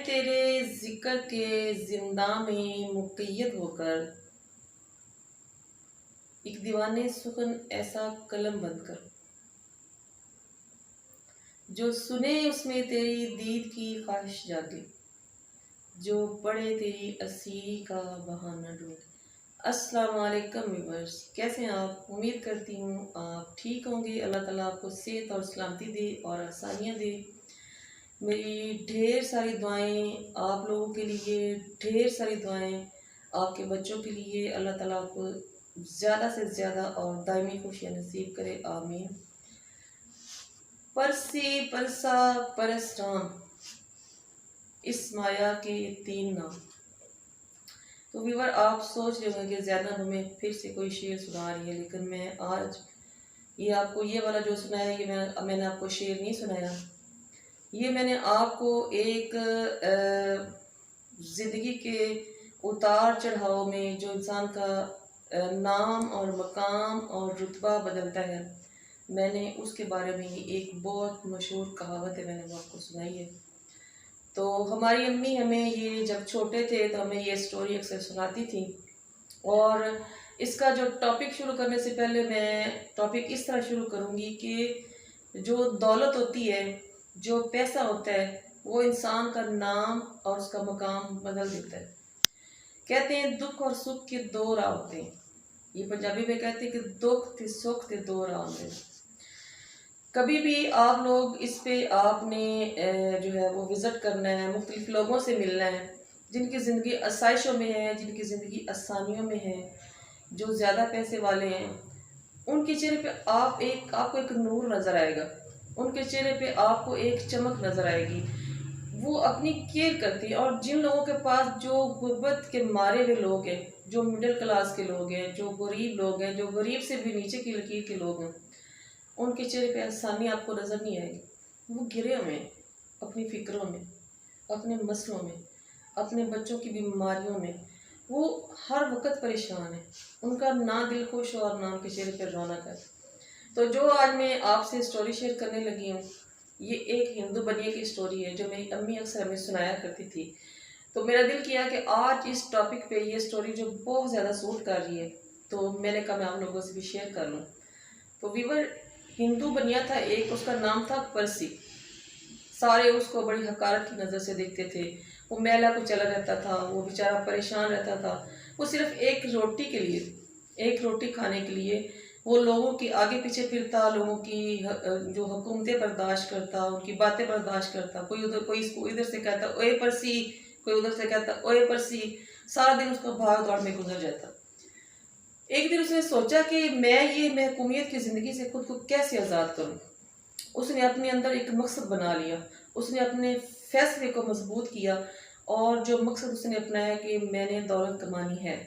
تیرے ذکر کے زنداں میں مقید ہو کر، ایک دیوانے سخن ایسا قلم بند کر، جو سنے اس میں تیری دید کی خواہش جاگے، جو پڑھے تیری اسیری کا بہانہ ڈھونڈے۔ السلام علیکم ویورز، کیسے ہیں آپ؟ امید کرتی ہوں آپ ٹھیک ہوں گے۔ اللہ تعالیٰ آپ کو صحت اور سلامتی دے اور آسانیاں دے۔ میری ڈھیر ساری دعائیں آپ لوگوں کے لیے، ڈھیر ساری دعائیں آپ کے بچوں کے لیے۔ اللہ تعالیٰ آپ کو زیادہ سے زیادہ اور دائمی خوشیاں نصیب کرے، آمین۔ پرسی، پرسا، پرسرام، اس مایا کے 3 نام۔ تو ویور، آپ سوچ رہے ہوں گے کہ زینب ہمیں پھر سے کوئی شعر سنا رہی ہے، لیکن میں آج یہ آپ کو یہ والا جو سنایا، یہ میں نے آپ کو شعر نہیں سنایا۔ یہ میں نے آپ کو ایک زندگی کے اتار چڑھاؤ میں جو انسان کا نام اور مقام اور رتبہ بدلتا ہے، میں نے اس کے بارے میں ایک بہت مشہور کہاوت ہے، میں نے وہ آپ کو سنائی ہے۔ تو ہماری امی ہمیں یہ جب چھوٹے تھے تو ہمیں یہ سٹوری اکثر سناتی تھی، اور اس کا جو ٹاپک شروع کرنے سے پہلے میں ٹاپک اس طرح شروع کروں گی کہ جو دولت ہوتی ہے، جو پیسہ ہوتا ہے، وہ انسان کا نام اور اس کا مقام بدل دیتا ہے۔ کہتے ہیں دکھ اور سکھ کے 2 راہ ہوتے ہیں۔ یہ پنجابی میں کہتے ہیں کہ دکھ تے سکھ تے 2 راہ ہوتے ہیں۔ کبھی بھی آپ لوگ اس پہ آپ نے جو ہے وہ وزٹ کرنا ہے، مختلف لوگوں سے ملنا ہے جن کی زندگی آسائشوں میں ہے، جن کی زندگی آسانیوں میں ہے، جو زیادہ پیسے والے ہیں۔ ان کے چہرے پہ آپ کو ایک نور نظر آئے گا، ان کے چہرے پہ آپ کو ایک چمک نظر آئے گی۔ وہ اپنی کیئر کرتی ہیں، اور جن لوگوں کے پاس جو غربت کے مارے ہوئے لوگ ہیں، جو مڈل کلاس کے لوگ ہیں، جو غریب لوگ ہیں، جو غریب سے بھی نیچے کی لکیر کے لوگ ہیں، ان کے چہرے پہ آسانی آپ کو نظر نہیں آئے گی۔ وہ گرے ہوئے ہیں اپنی فکروں میں، اپنے مسئلوں میں، اپنے بچوں کی بیماریوں میں۔ وہ ہر وقت پریشان ہیں، ان کا نہ دل خوش اور نہ ان کے چہرے پہ رونق ہے۔ تو جو آج میں آپ سے سٹوری شیئر کرنے لگی ہوں، یہ ایک ہندو بنیے کی سٹوری ہے جو میری امی اکثر ہمیں سنایا کرتی تھی۔ تو میرا دل کیا کہ آج اس ٹاپک پہ یہ سٹوری جو بہت زیادہ سوٹ کر رہی ہے، تو میں نے کہا میں آپ لوگوں سے بھی شیئر کر لوں۔ تو ویور، ہندو بنیا تھا ایک، اس کا نام تھا پرسی۔ سارے اس کو بڑی حقارت کی نظر سے دیکھتے تھے۔ وہ میلہ کو چلا رہتا تھا، وہ بیچارہ پریشان رہتا تھا۔ وہ صرف ایک روٹی کے لیے، ایک روٹی کھانے کے لیے وہ لوگوں کی آگے پیچھے پھرتا، لوگوں کی جو حکومتیں برداشت کرتا، ان کی باتیں برداشت کرتا۔ کوئی اس کو ادھر سے کہتا اوے پرسی، کوئی ادھر سے کہتا اوے پرسی۔ سارا دن اس کا بھاگ دوڑ میں گزر جاتا۔ ایک دن اس نے سوچا کہ میں یہ محکومیت کی زندگی سے خود کو کیسے آزاد کروں۔ اس نے اپنے اندر ایک مقصد بنا لیا، اس نے اپنے فیصلے کو مضبوط کیا، اور جو مقصد اس نے اپنایا کہ میں نے دولت کمانی ہے۔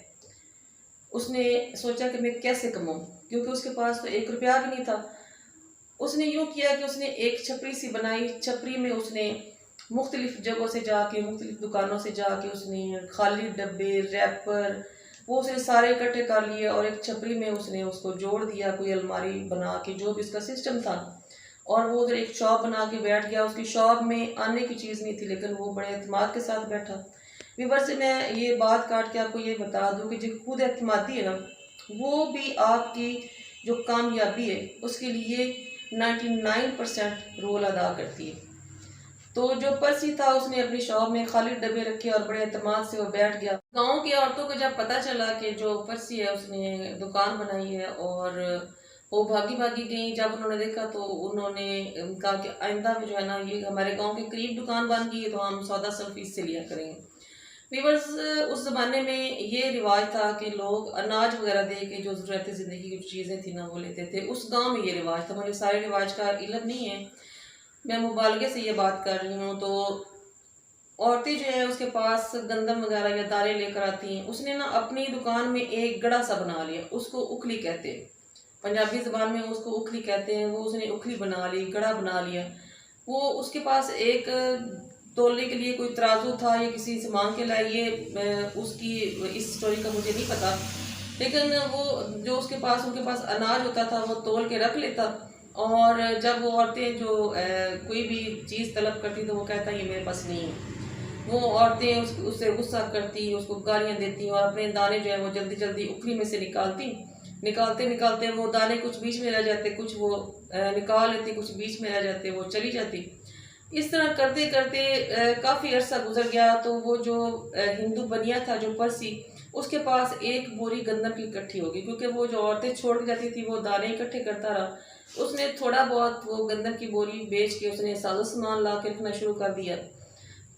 اس نے سوچا کہ میں کیسے کماؤں، کیونکہ اس کے پاس تو 1 روپیہ بھی نہیں تھا۔ اس نے یوں کیا کہ اس نے ایک چھپری سی بنائی۔ چھپری میں اس نے مختلف جگہوں سے جا کے، مختلف دکانوں سے جا کے اس نے خالی ڈبے، ریپر، وہ اس نے سارے اکٹھے کر لیے، اور ایک چھپری میں اس نے اس کو جوڑ دیا، کوئی الماری بنا کے، جو بھی اس کا سسٹم تھا۔ اور وہ ادھر ایک شاپ بنا کے بیٹھ گیا۔ اس کی شاپ میں آنے کی چیز نہیں تھی، لیکن وہ بڑے اعتماد کے ساتھ بیٹھا۔ ویور سے میں یہ بات کاٹ کے آپ کو یہ بتا دوں کہ جو خود اعتمادی ہے نا، وہ بھی آپ کی جو کامیابی ہے اس کے لیے 99% رول ادا کرتی ہے۔ تو جو پرسی تھا، اس نے اپنی شاپ میں خالی ڈبے رکھے اور بڑے اعتماد سے وہ بیٹھ گیا۔ گاؤں کی عورتوں کو جب پتہ چلا کہ جو پرسی ہے اس نے دکان بنائی ہے، اور وہ بھاگی بھاگی گئیں۔ جب انہوں نے دیکھا تو انہوں نے کہا کہ آئندہ میں جو ہے نا، یہ ہمارے گاؤں کے قریب دکان بن گئی ہے تو ہم سودا صرف اس سے لیا کریں گے۔ ویورز، اس زمانے میں یہ رواج تھا کہ لوگ اناج وغیرہ دے کے جو ضرورت زندگی کی چیزیں تھیں نا وہ لیتے تھے۔ اس گاؤں میں یہ رواج تھا، مجھے سارے رواج کا علم نہیں ہے، میں مبالغے سے یہ بات کر رہی ہوں۔ تو عورتیں جو ہیں اس کے پاس گندم وغیرہ یا دالیں لے کر آتی ہیں۔ اس نے نا اپنی دکان میں ایک گڑا سا بنا لیا، اس کو اکھلی کہتے ہیں، پنجابی زبان میں اس کو اکھلی کہتے ہیں۔ وہ اس نے اکھلی بنا لی، گڑا بنا لیا۔ وہ اس کے پاس ایک تولنے کے لیے کوئی ترازو تھا یا کسی سے مانگ کے لائے، یہ اس سٹوری کا مجھے نہیں پتا، لیکن وہ جو اس کے پاس، ان کے پاس اناج ہوتا تھا وہ تول کے رکھ لیتا، اور جب وہ عورتیں جو کوئی بھی چیز طلب کرتی تو وہ کہتا یہ میرے پاس نہیں ہے۔ وہ عورتیں اس سے غصہ کرتی، اس کو گالیاں دیتی اور اپنے دانے جو ہیں وہ جلدی جلدی اکھلی میں سے نکالتے نکالتے وہ دانے کچھ بیچ میں رہ جاتے، کچھ وہ نکال لیتی، کچھ بیچ میں رہ جاتے، وہ چلی جاتی۔ اس طرح کرتے کرتے کافی عرصہ گزر گیا، تو وہ جو ہندو بنیا تھا، جو پرسی، اس کے پاس ایک بوری گندم کی اکٹھی ہوگی، کیونکہ وہ جو عورتیں چھوڑ کے جاتی تھی وہ دانے اکٹھے کرتا رہا۔ اس نے تھوڑا بہت وہ گندم کی بوری بیچ کے اس نے ساز و سامان لا کے رکھنا شروع کر دیا۔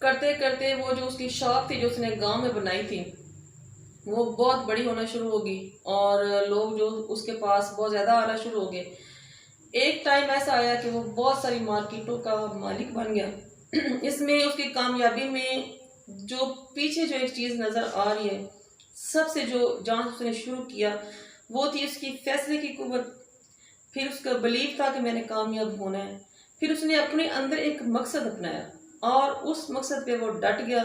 کرتے کرتے وہ جو اس کی شاپ تھی جو اس نے گاؤں میں بنائی تھی، وہ بہت بڑی ہونا شروع ہوگی اور لوگ جو اس کے پاس بہت زیادہ آنا شروع ہو گئے۔ ایک ٹائم ایسا آیا کہ وہ بہت ساری مارکیٹوں کا مالک بن گیا۔ اس میں اس کی کامیابی میں جو پیچھے جو ایک چیز نظر آ رہی ہے، سب سے جو جانچ اس نے شروع کیا وہ تھی اس کی فیصلے کی قوت۔ پھر اس کا بلیف تھا کہ میں نے کامیاب ہونا ہے۔ پھر اس نے اپنے اندر ایک مقصد اپنایا اور اس مقصد پہ وہ ڈٹ گیا۔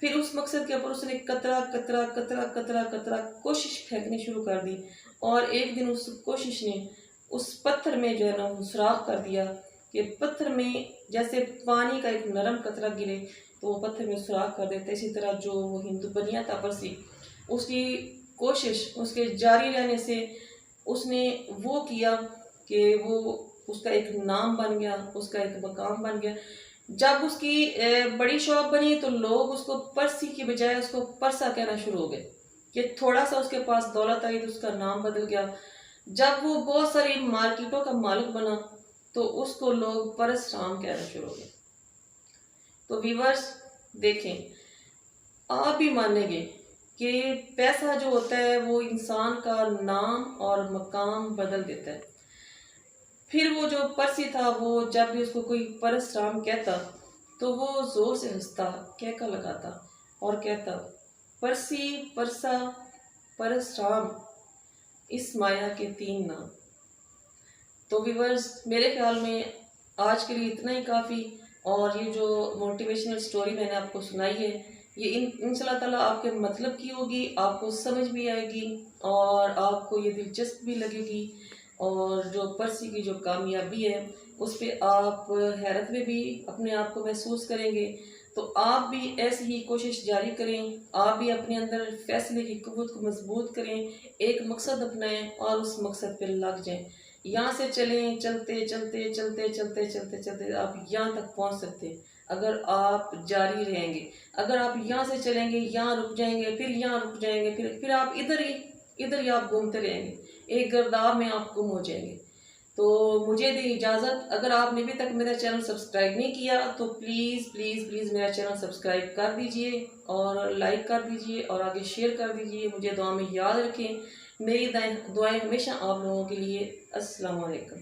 پھر اس مقصد کے اوپر اس نے قطرہ قطرہ قطرہ قطرہ قطرہ کوشش پھینکنی شروع کر دی، اور ایک دن اس کوشش نے اس پتھر میں جو ہے نا وہ سوراخ کر دیا کہ پتھر میں جیسے پانی کا ایک نرم قطرہ گرے تو وہ پتھر میں سوراخ کر دیتے، اسی طرح جو وہ ہندو بنیا تھا پرسی، اس کی کوشش، اس کے جاری رہنے سے اس نے وہ کیا کہ وہ اس کا ایک نام بن گیا، اس کا ایک مقام بن گیا۔ جب اس کی بڑی شاپ بنی تو لوگ اس کو پرسی کی بجائے اس کو پرسا کہنا شروع ہو گئے، کہ تھوڑا سا اس کے پاس دولت آئی تو اس کا نام بدل گیا۔ جب وہ بہت ساری مارکیٹوں کا مالک بنا تو اس کو لوگ پرس رام کہنا شروع ہو گئے۔ تو ویورز دیکھیں، آپ بھی مانیں گے کہ پیسہ جو ہوتا ہے وہ انسان کا نام اور مقام بدل دیتا ہے۔ پھر وہ جو پرسی تھا، وہ جب بھی اس کو کوئی پرس رام کہتا تو وہ زور سے ہنستا، کہکا لگاتا اور کہتا، پرسی، پرسا، پرس رام، اس مایا کے 3 نام۔ تو ویورز میرے خیال میں آج کے لیے اتنا ہی کافی، اور یہ جو موٹیویشنل سٹوری میں نے آپ کو سنائی ہے، یہ ان شاء اللہ تعالیٰ آپ کے مطلب کی ہوگی، آپ کو سمجھ بھی آئے گی اور آپ کو یہ دلچسپ بھی لگے گی، اور جو پرسی کی جو کامیابی ہے اس پہ آپ حیرت میں بھی اپنے آپ کو محسوس کریں گے۔ تو آپ بھی ایسی ہی کوشش جاری کریں، آپ بھی اپنے اندر فیصلے کی قوت کو مضبوط کریں، ایک مقصد اپنائیں اور اس مقصد پہ لگ جائیں۔ یہاں سے چلیں، چلتے چلتے چلتے چلتے چلتے چلتے آپ یہاں تک پہنچ سکتے ہیں اگر آپ جاری رہیں گے۔ اگر آپ یہاں سے چلیں گے، یہاں رک جائیں گے، پھر یہاں رک جائیں گے، پھر آپ ادھر ہی آپ گھومتے رہیں گے، ایک گرداب میں آپ گم ہو جائیں گے۔ تو مجھے دیں اجازت، اگر آپ نے ابھی تک میرا چینل سبسکرائب نہیں کیا تو پلیز پلیز پلیز میرا چینل سبسکرائب کر دیجئے اور لائک کر دیجئے اور آگے شیئر کر دیجئے۔ مجھے دعا میں یاد رکھیں، میری دعائیں ہمیشہ آپ لوگوں کے لیے۔ السلام علیکم۔